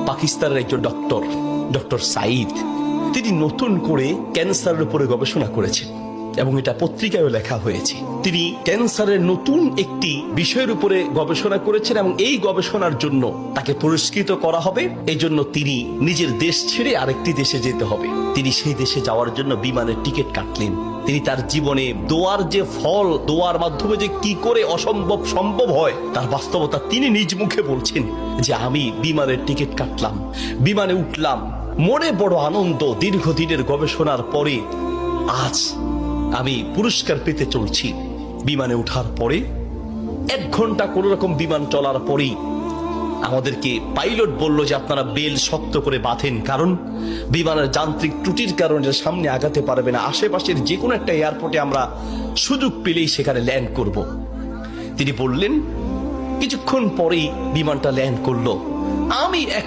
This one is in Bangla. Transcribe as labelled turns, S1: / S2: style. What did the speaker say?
S1: পাকিস্তানের একজন ডক্টর সাইদ, তিনি নতুন করে ক্যান্সারের উপরে গবেষণা করেছেন এবং এটা পত্রিকায় লেখা হয়েছে। তিনি ক্যান্সারের নতুন একটি বিষয়ের উপরে গবেষণা করেছেন এবং এই গবেষণার জন্য তাকে পুরস্কৃত করা হবে। এই জন্য তিনি নিজের দেশ ছেড়ে আরেকটি দেশে যেতে হবে। তিনি সেই দেশে যাওয়ার জন্য বিমানের টিকিট কাটলেন। তিনি তার জীবনে দোয়ার যে ফল, দোয়ার মাধ্যমে যে কি করে অসম্ভব সম্ভব হয় তার বাস্তবতা তিনি নিজ মুখে বলছেন যে আমি বিমানের টিকিট কাটলাম, বিমানে উঠলাম, মনে বড় আনন্দ। দীর্ঘদিনের গবেষণার পরে আজ আমি পুরস্কার পেতে চলছি। বিমানে ওঠার পরে 1 ঘন্টা কোন রকম বিমান চলার পরেই আমাদেরকে পাইলট বলল যে আপনারা বেল শক্ত করে বাঁধেন, কারণ বিমানের যান্ত্রিক ত্রুটির কারণে সামনে আগাতে পারবে না। আশেপাশের যে কোনো একটা এয়ারপোর্টে আমরা সুযোগ পেলেই সেখানে ল্যান্ড করব। তিনি বললেন কিছুক্ষণ পরেই বিমানটা ল্যান্ড করলো। আমি